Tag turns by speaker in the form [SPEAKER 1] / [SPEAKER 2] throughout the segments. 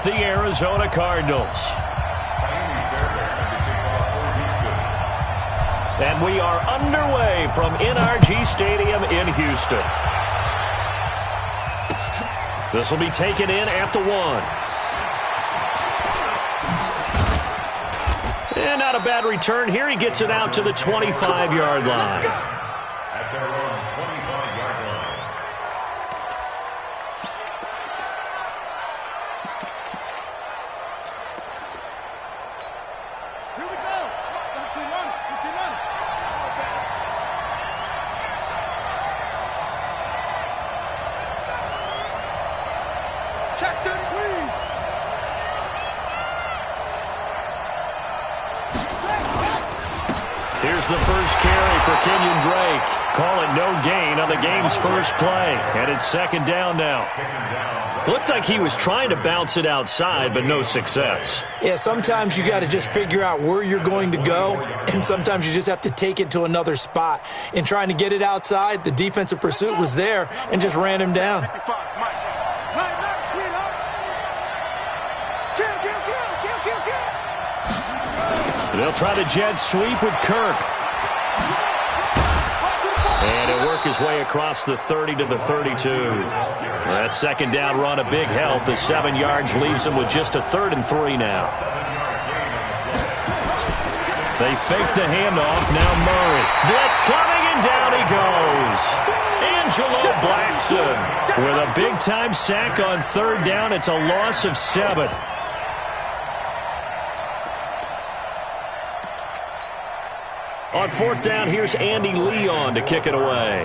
[SPEAKER 1] the Arizona Cardinals. And we are underway from NRG Stadium in Houston. This will be taken in at the 1. And not a bad return here. He gets it out to the 25-yard line.
[SPEAKER 2] At their own 25-yard line.
[SPEAKER 3] Here we go. Don't you run it. Don't you run it. Check this, please.
[SPEAKER 1] Here's the first carry for Kenyon Drake. Call it no gain on the game's first play. And it's second down now. Looked like he was trying to bounce it outside, but no success.
[SPEAKER 4] Yeah, sometimes you got to just figure out where you're going to go, and sometimes you just have to take it to another spot. In trying to get it outside, the defensive pursuit was there and just ran him down.
[SPEAKER 1] They'll try to jet sweep with Kirk. And he'll work his way across the 30 to the 32. That second down run, a big help as 7 yards leaves him with just a 3rd and 3 now. They fake the handoff. Now Murray. Blitz coming, and down he goes. Angelo Blackson with a big-time sack on 3rd down. It's a loss of 7. On 4th down, here's Andy Leon to kick it away.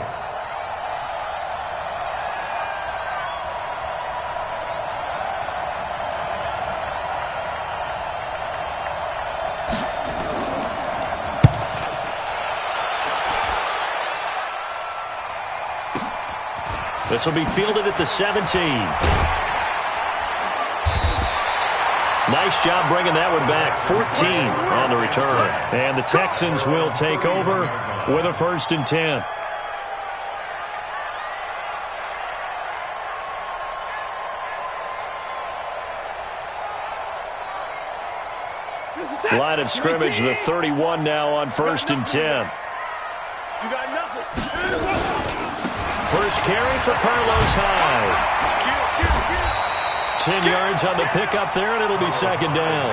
[SPEAKER 1] This will be fielded at the 17. Nice job bringing that one back. 14 on the return. And the Texans will take over with a 1st and 10. Line of scrimmage, the 31 now on 1st and 10.
[SPEAKER 3] You got nothing.
[SPEAKER 1] First carry for Carlos Hyde. 10 yards on the pickup there, and it'll be second down.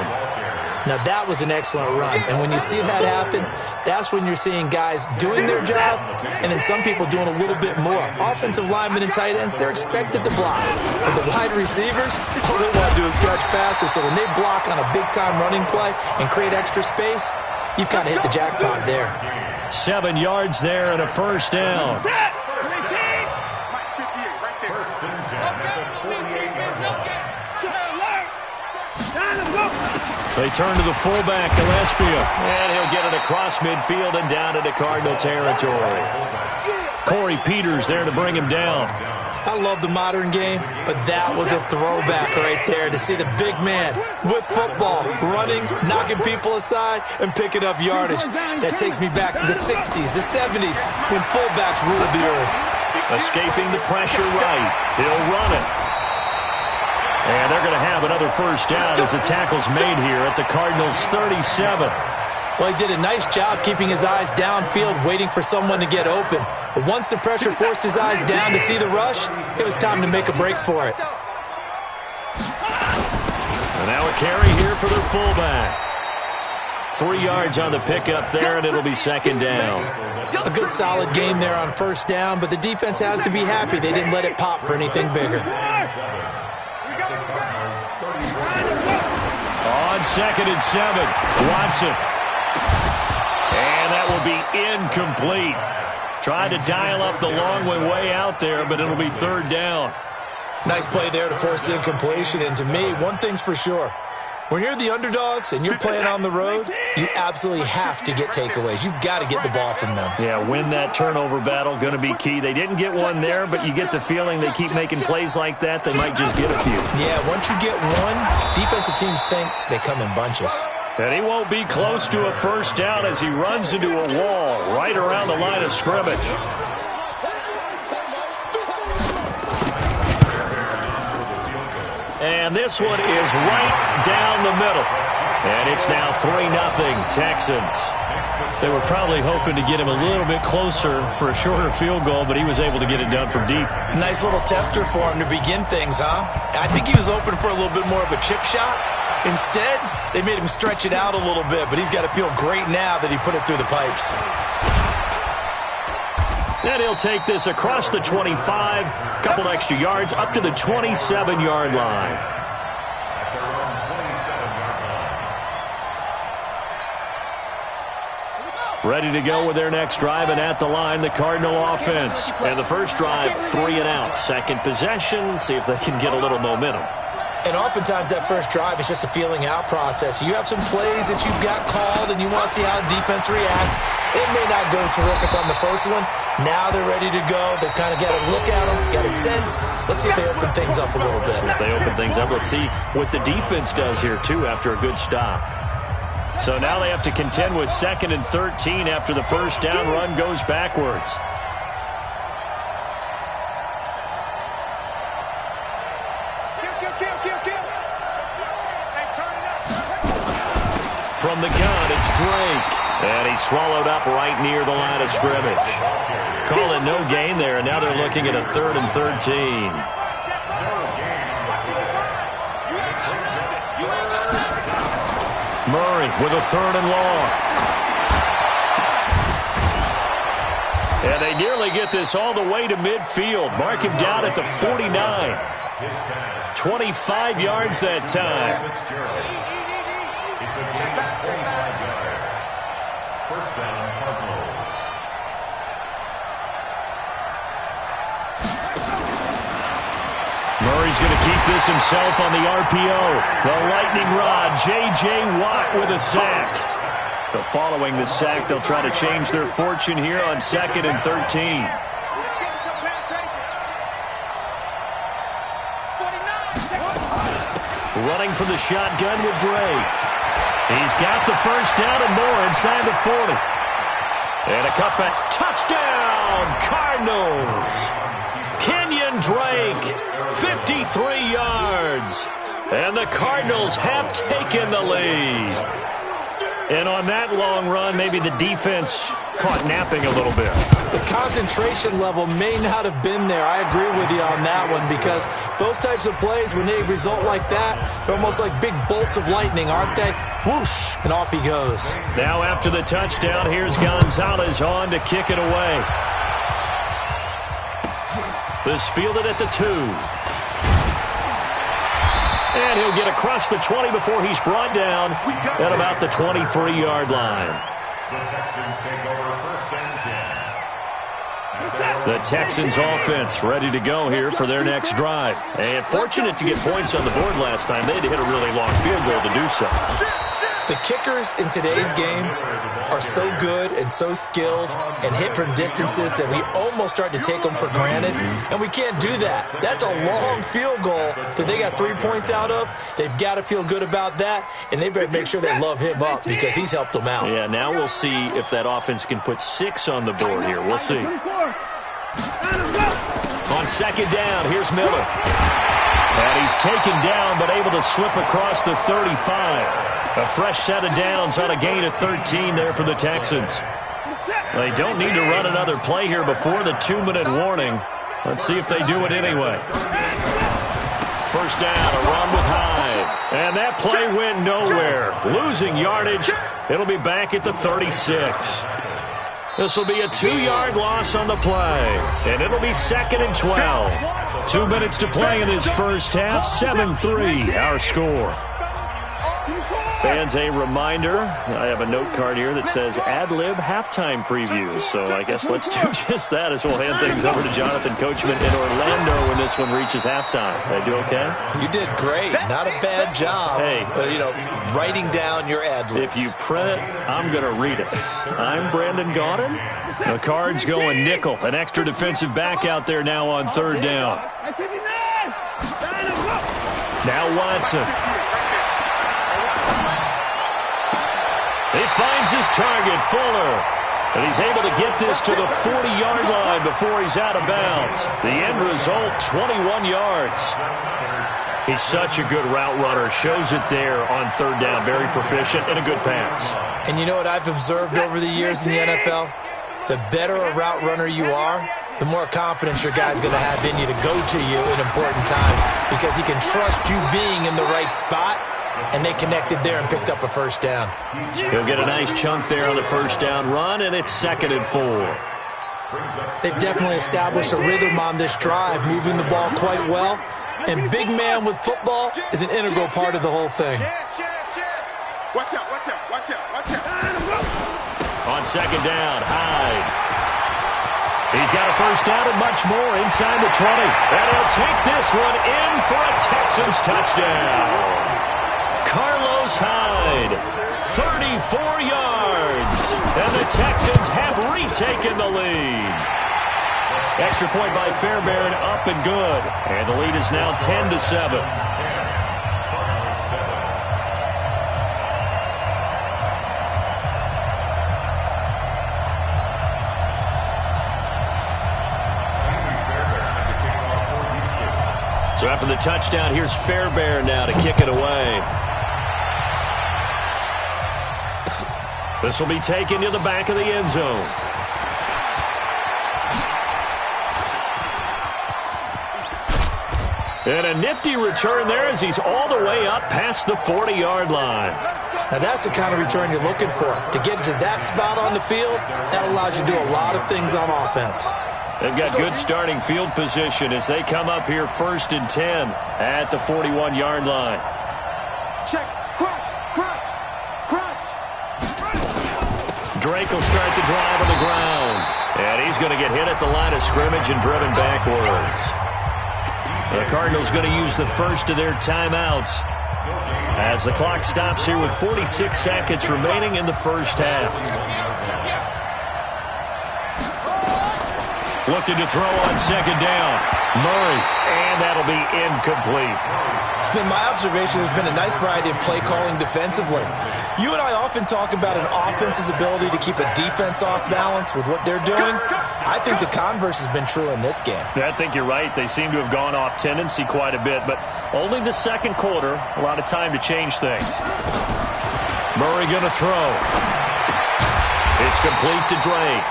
[SPEAKER 4] Now, that was an excellent run. And when you see that happen, that's when you're seeing guys doing their job and then some people doing a little bit more. Offensive linemen and tight ends, they're expected to block. But the wide receivers, all they want to do is catch passes. So when they block on a big-time running play and create extra space, you've kind of hit the jackpot there.
[SPEAKER 1] 7 yards there and a 1st down. They turn to the fullback, Gillespie, and he'll get it across midfield and down into Cardinal territory. Corey Peters there to bring him down.
[SPEAKER 4] I love the modern game, but that was a throwback right there to see the big man with football, running, knocking people aside, and picking up yardage. That takes me back to the 60s, the 70s, when fullbacks ruled the earth.
[SPEAKER 1] Escaping the pressure right. He'll run it. And they're going to have another 1st down as the tackle's made here at the Cardinals' 37.
[SPEAKER 4] Well, he did a nice job keeping his eyes downfield, waiting for someone to get open. But once the pressure forced his eyes down to see the rush, it was time to make a break for it.
[SPEAKER 1] And now a carry here for their fullback. 3 yards on the pickup there, and it'll be second down.
[SPEAKER 4] A good solid game there on 1st down, but the defense has to be happy they didn't let it pop for anything bigger.
[SPEAKER 1] On 2nd and 7, Watson. And that will be incomplete. Tried to dial up the long way out there, but it'll be 3rd down.
[SPEAKER 4] Nice play there to force the incompletion. And to me, one thing's for sure. When you're the underdogs and you're playing on the road, you absolutely have to get takeaways. You've got to get the ball from them.
[SPEAKER 1] Yeah, win that turnover battle, going to be key. They didn't get one there, but you get the feeling they keep making plays like that, they might just get a few.
[SPEAKER 4] Yeah, once you get one, defensive teams think they come in bunches.
[SPEAKER 1] And he won't be close to a 1st down as he runs into a wall right around the line of scrimmage. And this one is right down the middle. And it's now 3-0 Texans. They were probably hoping to get him a little bit closer for a shorter field goal, but he was able to get it done from deep.
[SPEAKER 4] Nice little tester for him to begin things, huh? I think he was open for a little bit more of a chip shot. Instead, they made him stretch it out a little bit, but he's got to feel great now that he put it through the pipes.
[SPEAKER 1] And he'll take this across the 25, couple extra yards, up to the 27-yard line. Ready to go with their next drive, and at the line, the Cardinal offense. And the first drive, 3 and out. Second possession, see if they can get a little momentum.
[SPEAKER 4] And oftentimes that first drive is just a feeling out process. You have some plays that you've got called, and you want to see how defense reacts. It may not go terrific on the first one. Now they're ready to go. They've kind of got a look at them, got a sense. Let's see if they open things up a little bit.
[SPEAKER 1] If they open things up, let's see what the defense does here, too, after a good stop. So now they have to contend with 2nd and 13 after the first down run goes backwards. From the gun, it's Drake. And he's swallowed up right near the line of scrimmage. Call it no gain there, and now they're looking at a 3rd and 13. Murray with a 3rd and long. And they nearly get this all the way to midfield. Mark him down at the 49. 25 yards that time.
[SPEAKER 2] It's a gain of 25 yards. First down, Cardinals.
[SPEAKER 1] Murray's going to keep this himself on the RPO. The lightning rod, J.J. Watt with a sack. But following the sack, they'll try to change their fortune here on 2nd and 13. Running from the shotgun with Drake. He's got the first down and more inside the 40. And a cutback. Touchdown, Cardinals. Kenyon Drake, 53 yards. And the Cardinals have taken the lead. And on that long run, maybe the defense caught napping a little bit.
[SPEAKER 4] The concentration level may not have been there. I agree with you on that one, because those types of plays, when they result like that, they're almost like big bolts of lightning, aren't they? Whoosh, and off he goes.
[SPEAKER 1] Now after the touchdown, here's Gonzalez on to kick it away. This fielded at the 2. And he'll get across the 20 before he's brought down at about the 23-yard line.
[SPEAKER 2] The Texans take over 1st and 10.
[SPEAKER 1] The Texans offense ready to go here for their next drive. And fortunate to get points on the board last time. They had to hit a really long field goal to do so.
[SPEAKER 4] The kickers in today's game are so good and so skilled and hit from distances that we almost start to take them for granted, and we can't do that. That's a long field goal that they got 3 points out of. They've got to feel good about that, and they better make sure they love him up because he's helped them out.
[SPEAKER 1] Yeah, now we'll see if that offense can put 6 on the board here. We'll see. On 2nd down, here's Miller. And he's taken down but able to slip across the 35. A fresh set of downs on a gain of 13 there for the Texans. They don't need to run another play here before the 2-minute warning. Let's see if they do it anyway. First down, a run with Hyde. And that play went nowhere. Losing yardage. It'll be back at the 36. This will be a 2-yard loss on the play. And it'll be 2nd and 12. 2 minutes to play in this first half. 7-3 our score. Fans, a reminder, I have a note card here that says ad-lib halftime previews. So I guess let's do just that as we'll hand things over to Jonathan Coachman in Orlando when this one reaches halftime. Did I do okay?
[SPEAKER 4] You did great. Not a bad job.
[SPEAKER 1] Hey.
[SPEAKER 4] Writing down your ad-libs.
[SPEAKER 1] If you print it, I'm going to read it. I'm Brandon Gaudin. The Cards going nickel. An extra defensive back out there now on 3rd down. Now Watson. He finds his target, Fuller. And he's able to get this to the 40-yard line before he's out of bounds. The end result, 21 yards. He's such a good route runner. Shows it there on third down. Very proficient and a good pass.
[SPEAKER 4] And you know what I've observed over the years in the NFL? The better a route runner you are, the more confidence your guy's going to have in you to go to you in important times because he can trust you being in the right spot, and they connected there and picked up a first down.
[SPEAKER 1] He'll get a nice chunk there on the first down run, and it's 2nd and 4.
[SPEAKER 4] They've definitely established a rhythm on this drive, moving the ball quite well, and big man with football is an integral part of the whole thing.
[SPEAKER 3] Watch out, watch out, watch out, watch out.
[SPEAKER 1] On 2nd down, Hyde. He's got a first down and much more inside the 20. And he'll take this one in for a Texans touchdown. Carlos Hyde, 34 yards. And the Texans have retaken the lead. Extra point by Fairbairn, up and good. And the lead is now 10-7. So after the touchdown, here's Fairbairn now to kick it away. This will be taken to the back of the end zone. And a nifty return there as he's all the way up past the 40-yard line.
[SPEAKER 4] Now that's the kind of return you're looking for. To get to that spot on the field, that allows you to do a lot of things on offense.
[SPEAKER 1] They've got good starting field position as they come up here 1st and 10 at the 41-yard line.
[SPEAKER 3] Check, crunch, crunch, crunch.
[SPEAKER 1] Drake will start the drive on the ground. And he's going to get hit at the line of scrimmage and driven backwards. The Cardinals going to use the first of their timeouts as the clock stops here with 46 seconds remaining in the first half. Looking to throw on 2nd down. Murray, and that'll be incomplete.
[SPEAKER 4] It's been my observation there's been a nice variety of play calling defensively. You and I often talk about an offense's ability to keep a defense off balance with what they're doing. I think the converse has been true in this game.
[SPEAKER 1] I think you're right. They seem to have gone off tendency quite a bit, but only the second quarter, a lot of time to change things. Murray going to throw. It's complete to Drake.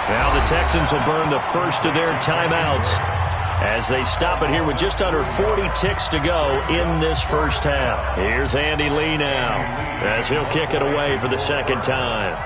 [SPEAKER 1] Now the Texans will burn the first of their timeouts as they stop it here with just under 40 ticks to go in this first half. Here's Andy Lee now as he'll kick it away for the second time.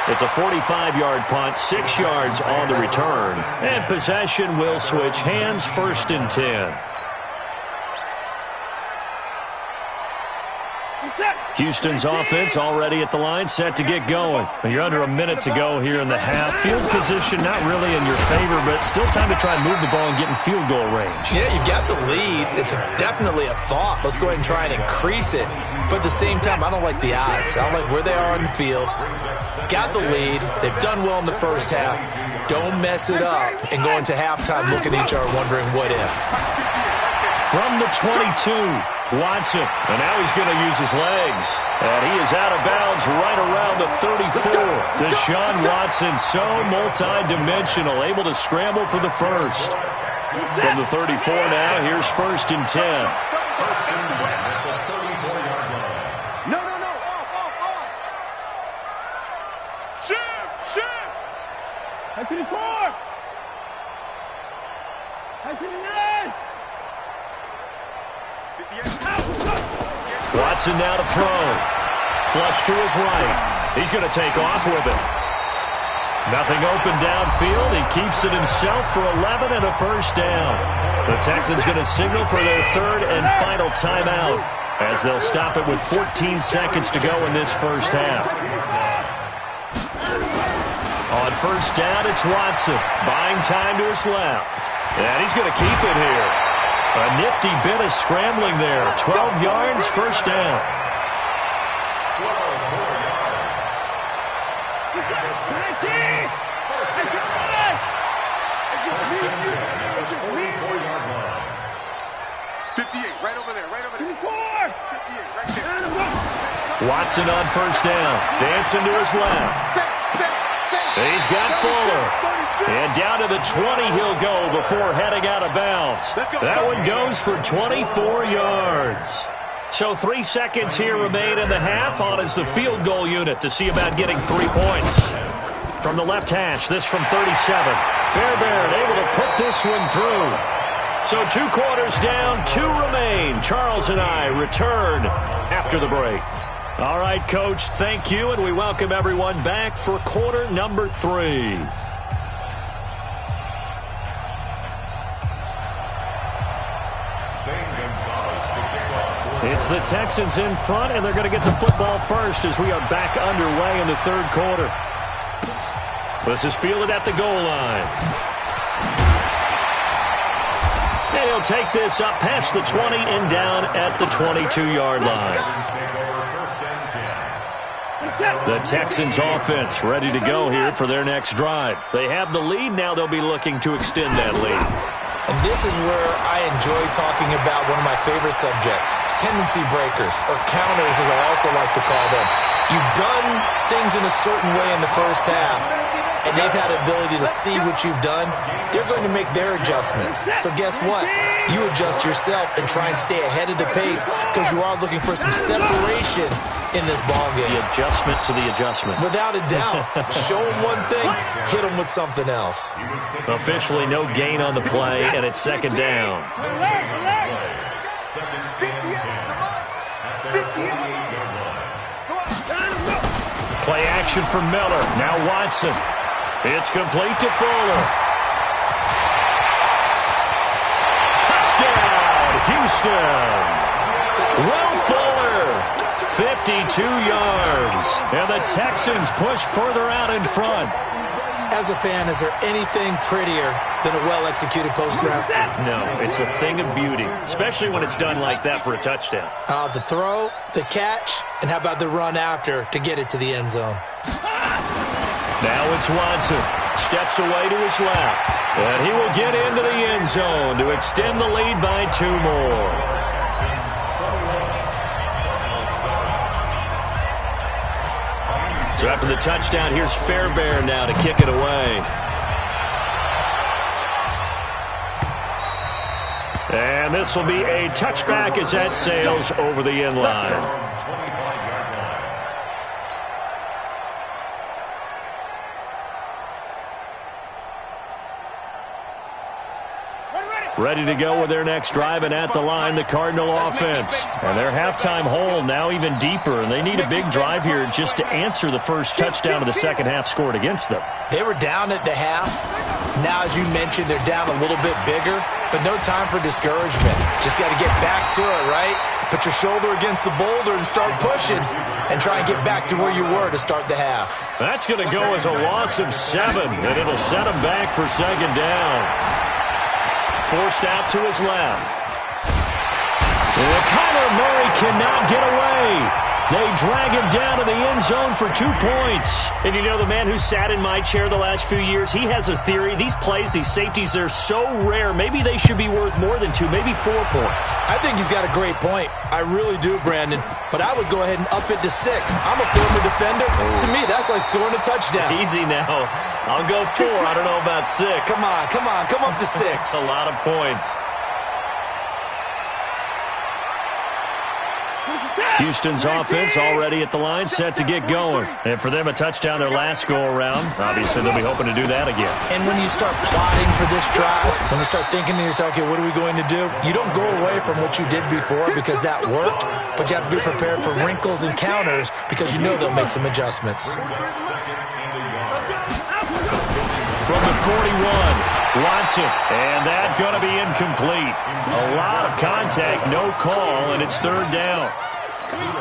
[SPEAKER 1] It's a 45-yard punt, 6 yards on the return. And possession will switch hands, 1st and 10. Houston's offense already at the line, set to get going. You're under a minute to go here in the half. Field position not really in your favor, but still time to try and move the ball and get in field goal range.
[SPEAKER 4] Yeah, you've got the lead. It's definitely a thought. Let's go ahead and try and increase it. But at the same time, I don't like the odds. I don't like where they are on the field. Got the lead. They've done well in the first half. Don't mess it up and go into halftime looking at each other wondering what if.
[SPEAKER 1] From the 22, Watson, and now he's going to use his legs. And he is out of bounds right around the 34. Deshaun Watson, so multi-dimensional, able to scramble for the first. From the 34 now, here's 1st and 10.
[SPEAKER 3] No, off. Shoot. High 24. High 29.
[SPEAKER 1] Watson now to throw. Flush to his right. He's going to take off with it. Nothing open downfield. He keeps it himself for 11 and a first down. The Texans going to signal for their third and final timeout as they'll stop it with 14 seconds to go in this first half. On first down, it's Watson. Buying time to his left. And he's going to keep it here. A nifty bit of scrambling there. 12 yards, first down. Watson on first down. Dancing to his left. He's got Fuller. And down to the 20 he'll go before heading out of bounds. That one goes for 24 yards. So 3 seconds here remain in the half. On is the field goal unit to see about getting 3 points. From the left hash, this from 37. Fairbairn able to put this one through. So 2 quarters down, 2 remain. Charles and I return after the break. All right, Coach, thank you, and we welcome everyone back for quarter number 3. It's the Texans in front, and they're going to get the football first as we are back underway in the third quarter. This is fielded at the goal line. And he'll take this up past the 20 and down at the 22-yard line. The Texans offense ready to go here for their next drive. They have the lead. Now they'll be looking to extend that lead.
[SPEAKER 4] And this is where I enjoy talking about one of my favorite subjects, tendency breakers, or counters as I also like to call them. You've done things in a certain way in the first half, and they've had the ability to see what you've done. They're going to make their adjustments. So guess what? You adjust yourself and try and stay ahead of the pace because you are looking for some separation in this ball game.
[SPEAKER 1] The adjustment to the adjustment.
[SPEAKER 4] Without a doubt. Show them one thing, hit them with something else.
[SPEAKER 1] Officially no gain on the play, and it's second down. Play action for Miller. Now Watson. It's complete to Fuller. Touchdown, Houston. Will Fuller, 52 yards. And the Texans push further out in front.
[SPEAKER 4] As a fan, is there anything prettier than a well-executed post-grab?
[SPEAKER 1] No, it's a thing of beauty, especially when it's done like that for a touchdown.
[SPEAKER 4] The throw, the catch, and how about the run after to get it to the end zone?
[SPEAKER 1] Now it's Watson. Steps away to his left. And he will get into the end zone to extend the lead by 2 more. So after the touchdown, here's Fairbairn now to kick it away. And this will be a touchback as that sails over the end line. Ready to go with their next drive, and at the line, the Cardinal offense. And their halftime hole now even deeper, and they need a big drive here just to answer the first touchdown of the second half scored against them.
[SPEAKER 4] They were down at the half. Now, as you mentioned, they're down a little bit bigger, but no time for discouragement. Just got to get back to it, right? Put your shoulder against the boulder and start pushing and try and get back to where you were to start the half.
[SPEAKER 1] That's going to go as a loss of 7, and it'll set them back for second down. Forced out to his left. And Kyler Murray cannot get away. They drag him down to the end zone for 2 points. And you know, the man who sat in my chair the last few years, he has a theory. These plays, these safeties, they're so rare. Maybe they should be worth more than 2, maybe 4 points.
[SPEAKER 4] I think he's got a great point. I really do, Brandon. But I would go ahead and up it to 6. I'm a former defender. Oh. To me, that's like scoring a touchdown.
[SPEAKER 1] Easy now. I'll go 4. I don't know about 6.
[SPEAKER 4] Come on. Come up to 6.
[SPEAKER 1] That's a lot of points. Houston's offense already at the line, set to get going. And for them, a touchdown their last go-around. Obviously, they'll be hoping to do that again.
[SPEAKER 4] And when you start plotting for this drive, when you start thinking to yourself, okay, what are we going to do? You don't go away from what you did before because that worked, but you have to be prepared for wrinkles and counters because you know they'll make some adjustments.
[SPEAKER 1] From the 41, Watson, and that's going to be incomplete. A lot of contact, no call, and it's third down.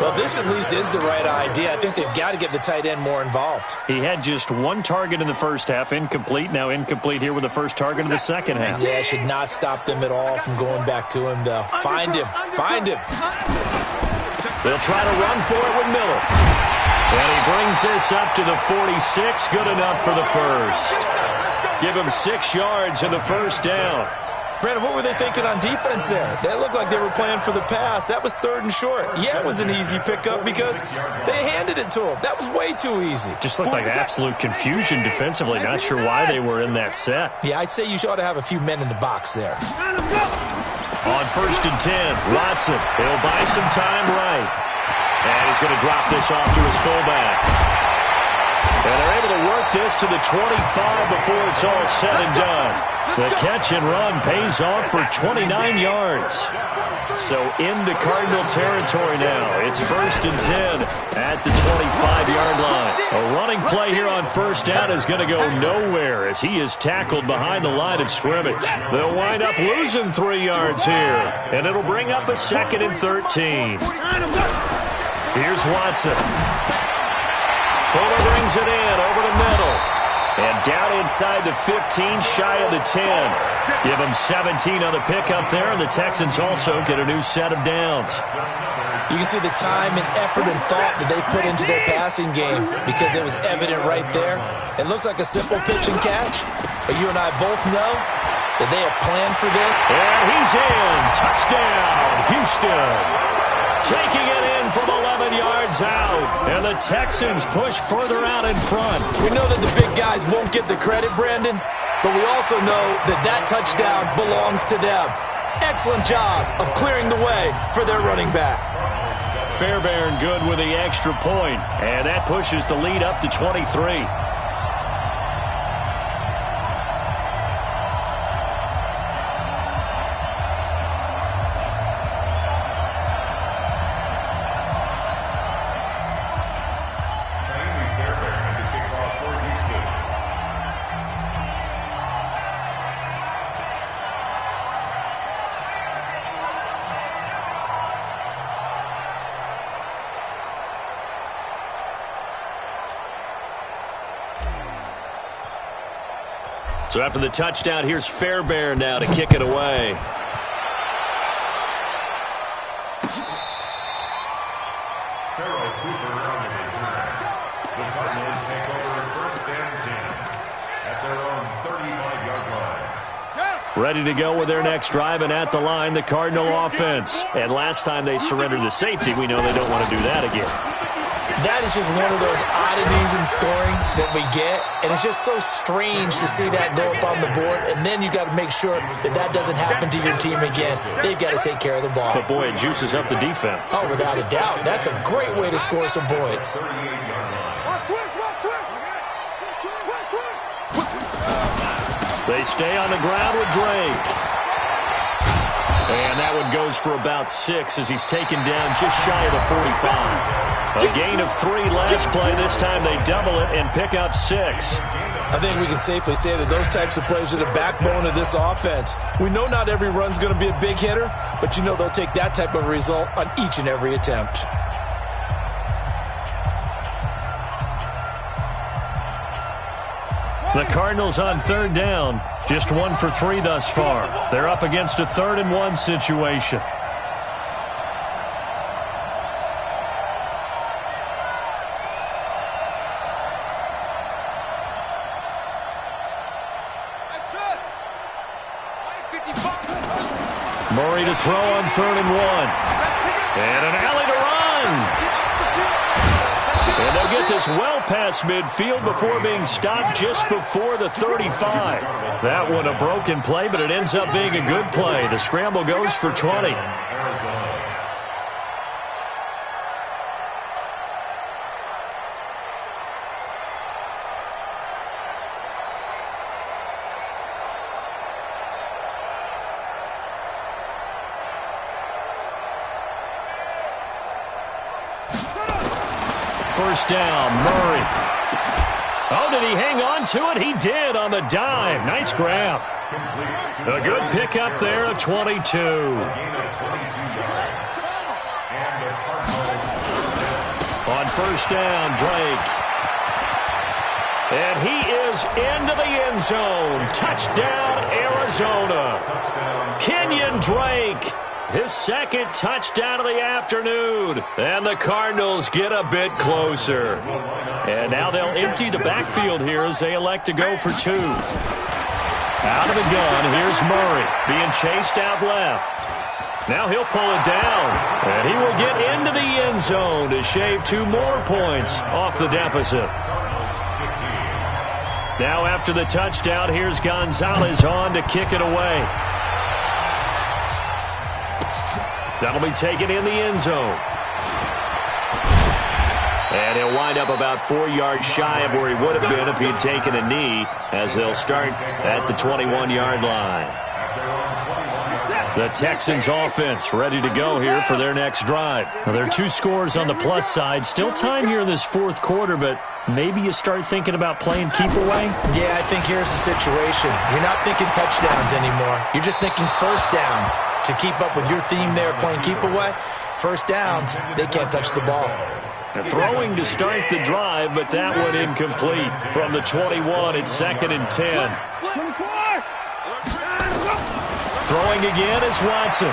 [SPEAKER 4] Well, this at least is the right idea. I think they've got to get the tight end more involved.
[SPEAKER 1] He had just 1 target in the first half, incomplete. Now incomplete here with the first target in the second half.
[SPEAKER 4] Yeah, should not stop them at all from going back to him, though. Find him.
[SPEAKER 1] They'll try to run for it with Miller. And he brings this up to the 46. Good enough for the first. Give him 6 yards in the first down.
[SPEAKER 4] Brandon, what were they thinking on defense there? They looked like they were playing for the pass. That was 3rd and short. Yeah, it was an easy pickup because they handed it to him. That was way too easy.
[SPEAKER 1] Just looked like absolute confusion defensively. Not sure why they were in that set.
[SPEAKER 4] Yeah, I'd say you ought to have a few men in the box there.
[SPEAKER 1] On 1st and 10, Watson. He'll buy some time right. And he's going to drop this off to his fullback. And they're able to work this to the 25 before it's all said and done. The catch and run pays off for 29 yards. So into Cardinal territory now. It's 1st and 10 at the 25-yard line. A running play here on 1st down is going to go nowhere as he is tackled behind the line of scrimmage. They'll wind up losing 3 yards here, and it'll bring up a 2nd and 13. Here's Watson. Fuller brings it in over the middle. And down inside the 15, shy of the 10. Give them 17 on the pickup there, and the Texans also get a new set of downs.
[SPEAKER 4] You can see the time and effort and thought that they put into their passing game because it was evident right there. It looks like a simple pitch and catch, but you and I both know that they have planned for this.
[SPEAKER 1] And he's in. Touchdown, Houston. Taking it in from 11 yards out. And the Texans push further out in front.
[SPEAKER 4] We know that the big guys won't get the credit, Brandon, but we also know that that touchdown belongs to them. Excellent job of clearing the way for their running back.
[SPEAKER 1] Fairbairn good with the extra point, and that pushes the lead up to 23. So after the touchdown, here's Fairbairn now to kick it away.
[SPEAKER 2] Farrell Cooper on the return. The Cardinals take over 1st and 10 at their own 35-yard line.
[SPEAKER 1] Ready to go with their next drive, and at the line, the Cardinal offense. And last time they surrendered the safety, we know they don't want to do that again.
[SPEAKER 4] That is just one of those oddities in scoring that we get, and it's just so strange to see that go up on the board, and then you got to make sure that that doesn't happen to your team again. They've got to take care of the ball.
[SPEAKER 1] But, boy, it juices up the defense.
[SPEAKER 4] Oh, without a doubt. That's a great way to score some points.
[SPEAKER 1] They stay on the ground with Drake. And that one goes for about 6 as he's taken down just shy of the 45. A gain of 3 last play. This time they double it and pick up 6.
[SPEAKER 4] I think we can safely say that those types of plays are the backbone of this offense. We know not every run's going to be a big hitter, but you know they'll take that type of result on each and every attempt.
[SPEAKER 1] The Cardinals on 3rd down. Just 1 for 3 thus far. They're up against a 3rd and 1 situation. Murray to throw on 3rd and 1. And an alley to run. And they'll get this well past midfield before being stopped just before the 35. That one a broken play, but it ends up being a good play. The scramble goes for 20. First down, Murray. Oh, did he hang on to it? He did on the dive. Nice grab. A good pickup there, a 22. On first down, Drake. And he is into the end zone. Touchdown, Arizona. Kenyon Drake. His 2nd touchdown of the afternoon. And the Cardinals get a bit closer. And now they'll empty the backfield here as they elect to go for 2. Out of the gun, here's Murray being chased out left. Now he'll pull it down, and he will get into the end zone to shave 2 more points off the deficit. Now after the touchdown, here's Gonzalez on to kick it away. That'll be taken in the end zone. And he'll wind up about 4 yards shy of where he would have been if he had taken a knee, as they'll start at the 21-yard line. The Texans offense ready to go here for their next drive. Well, there are 2 scores on the plus side. Still time here in this 4th quarter, but maybe you start thinking about playing keep away?
[SPEAKER 4] Yeah, I think here's the situation. You're not thinking touchdowns anymore. You're just thinking first downs. To keep up with your theme there, playing keep away, first downs, they can't touch the ball.
[SPEAKER 1] Throwing to start the drive, but that one incomplete. From the 21, it's 2nd and 10. Throwing again is Watson.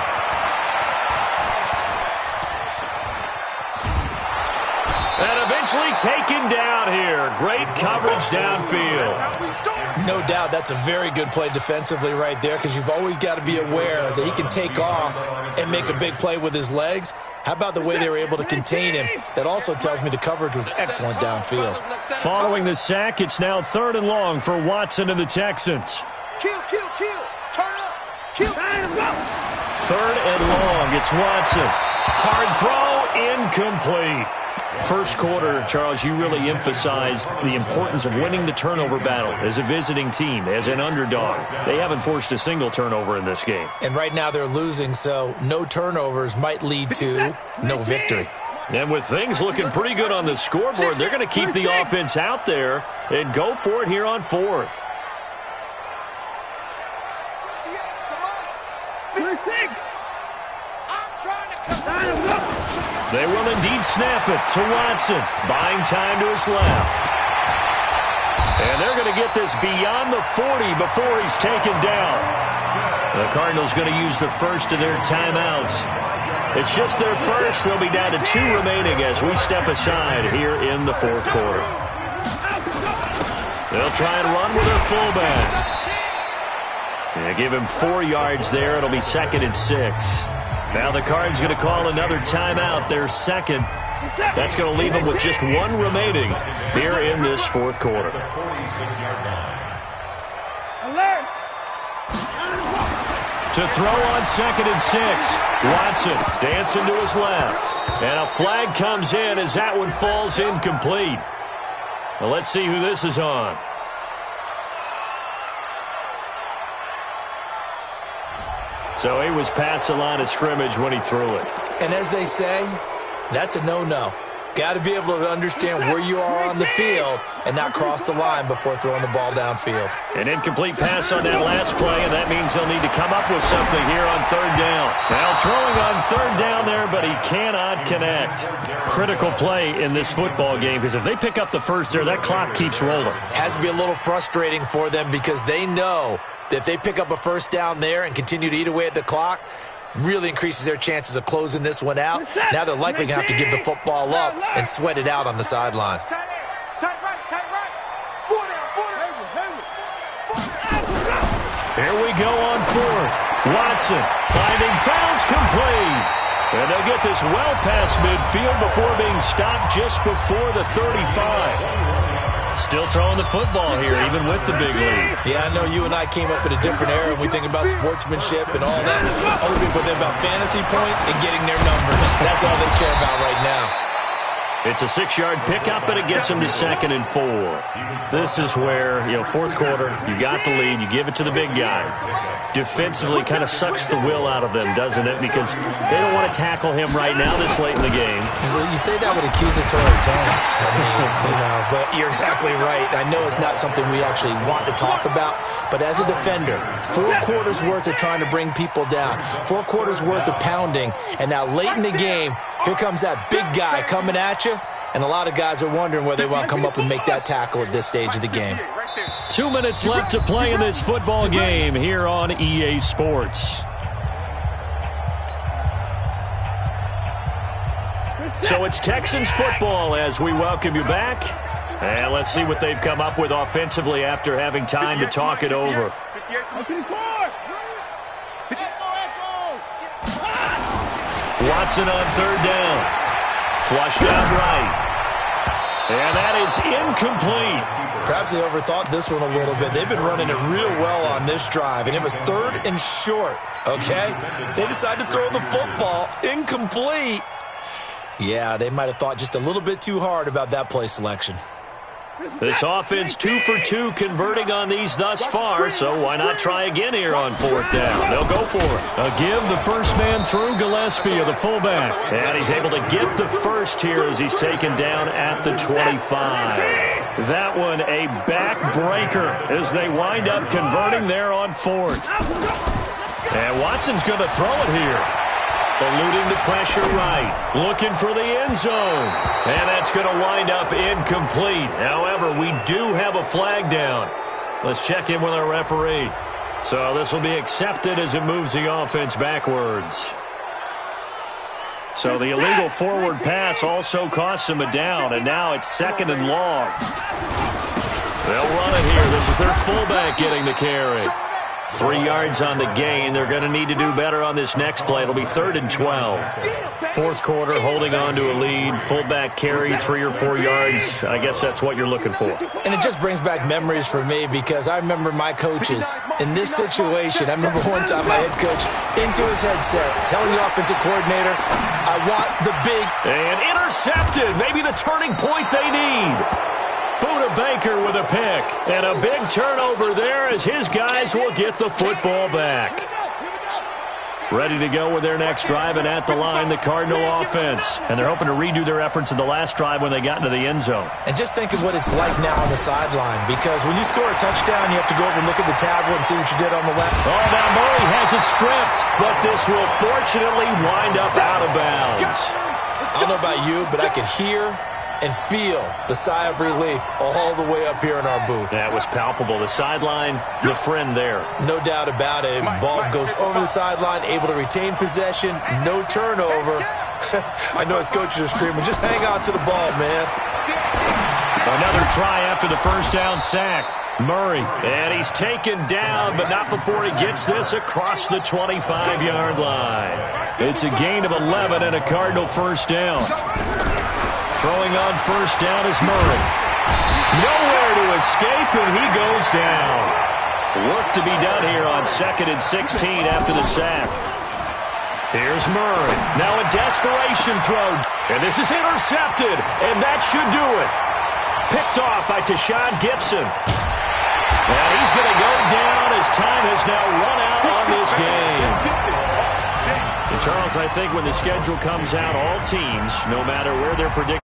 [SPEAKER 1] And eventually taken down here. Great coverage downfield.
[SPEAKER 4] No doubt that's a very good play defensively right there, because you've always got to be aware that he can take off and make a big play with his legs. How about the way they were able to contain him? That also tells me the coverage was excellent downfield.
[SPEAKER 1] Following the sack, it's now 3rd and long for Watson and the Texans.
[SPEAKER 3] Kill. Turn up. Kill.
[SPEAKER 1] 3rd and long, it's Watson. Hard throw, incomplete. First quarter, Charles, you really emphasized the importance of winning the turnover battle as a visiting team, as an underdog. They haven't forced a single turnover in this game.
[SPEAKER 4] And right now they're losing, so no turnovers might lead to no victory.
[SPEAKER 1] And with things looking pretty good on the scoreboard, they're going to keep the offense out there and go for it here on 4th. They will indeed snap it to Watson, buying time to his left. And they're going to get this beyond the 40 before he's taken down. The Cardinals going to use the first of their timeouts. It's just their first. They'll be down to 2 remaining as we step aside here in the 4th quarter. They'll try and run with their fullback. And give him 4 yards there. It'll be 2nd and 6. Now the Cards going to call another timeout, their second. That's going to leave them with just 1 remaining here in this 4th quarter. To throw on 2nd and 6. Watson dancing to his left. And a flag comes in as that one falls incomplete. Well, let's see who this is on. So he was past the line of scrimmage when he threw it.
[SPEAKER 4] And as they say, that's a no-no. Got to be able to understand where you are on the field and not cross the line before throwing the ball downfield.
[SPEAKER 1] An incomplete pass on that last play, and that means they'll need to come up with something here on 3rd down. Now throwing on 3rd down there, but he cannot connect. Critical play in this football game, because if they pick up the first there, that clock keeps rolling.
[SPEAKER 4] Has to be a little frustrating for them, because they know that if they pick up a first down there and continue to eat away at the clock, really increases their chances of closing this one out. Now they're likely going to have to give the football up and sweat it out on the sideline.
[SPEAKER 1] Here we go on 4th. Watson finding fouls complete. And they'll get this well past midfield before being stopped just before the 35. Still throwing the football here, even with the big lead.
[SPEAKER 4] Yeah, I know you and I came up in a different era. We think about sportsmanship and all that. Other people think about fantasy points and getting their numbers. That's all they care about right now.
[SPEAKER 1] It's a 6-yard pickup, and it gets them to 2nd and 4. This is where, 4th quarter, you got the lead, you give it to the big guy. Defensively kind of sucks the will out of them, doesn't it? Because they don't want to tackle him right now this late in the game.
[SPEAKER 4] Well, you say that with accusatory tones. I mean, but you're exactly right. I know it's not something we actually want to talk about, but as a defender, 4 quarters worth of trying to bring people down, 4 quarters worth of pounding, and now late in the game, here comes that big guy coming at you, and a lot of guys are wondering where they want to come up and make that tackle at this stage of the game.
[SPEAKER 1] 2 minutes left to play in this football game here on EA Sports. So it's Texans football as we welcome you back. And let's see what they've come up with offensively after having time to talk it over. Watson on third down. Flushed out right. And that is incomplete.
[SPEAKER 4] Perhaps they overthought this one a little bit. They've been running it real well on this drive, and it was 3rd and short, okay? They decided to throw the football. Incomplete. Yeah, they might have thought just a little bit too hard about that play selection.
[SPEAKER 1] This offense 2 for 2 converting on these thus far, so why not try again here on 4th down? They'll go for it. A give, the first man through, Gillespie of the fullback. And he's able to get the first here as he's taken down at the 25. That one a backbreaker as they wind up converting there on 4th. And Watson's going to throw it here. Eluding the pressure right. Looking for the end zone. And that's going to wind up incomplete. However, we do have a flag down. Let's check in with our referee. So this will be accepted as it moves the offense backwards. So the illegal forward pass also costs him a down, and now it's 2nd and long. They'll run it here. This is their fullback getting the carry. 3 yards on the gain. They're going to need to do better on this next play. It'll be 3rd and 12. 4th quarter, holding on to a lead. Fullback carry, 3 or 4 yards. I guess that's what you're looking for.
[SPEAKER 4] And it just brings back memories for me because I remember my coaches in this situation. I remember one time my head coach into his headset telling the offensive coordinator, I want the big.
[SPEAKER 1] And intercepted. Maybe the turning point they need. Buda Baker with a pick. And a big turnover there as his guys will get the football back. Ready to go with their next drive, and at the line, the Cardinal offense. And they're hoping to redo their efforts in the last drive when they got into the end zone.
[SPEAKER 4] And just think of what it's like now on the sideline, because when you score a touchdown, you have to go over and look at the tablet and see what you did on the left.
[SPEAKER 1] Oh, now Murray has it stripped, but this will fortunately wind up out of bounds.
[SPEAKER 4] I don't know about you, but I could hear and feel the sigh of relief all the way up here in our booth.
[SPEAKER 1] That was palpable. The sideline, the friend there.
[SPEAKER 4] No doubt about it. Ball goes over the sideline, able to retain possession, no turnover. I know his coaches are screaming, just hang on to the ball, man.
[SPEAKER 1] Another try after the first down sack. Murray, and he's taken down, but not before he gets this across the 25-yard line. It's a gain of 11 and a Cardinal first down. Throwing on first down is Murray. Nowhere to escape, and he goes down. Work to be done here on 2nd and 16 after the sack. Here's Murray. Now a desperation throw. And this is intercepted, and that should do it. Picked off by Tashawn Gibson. And he's going to go down as time has now run out on this game. And Charles, I think when the schedule comes out, all teams, no matter where they're predicted,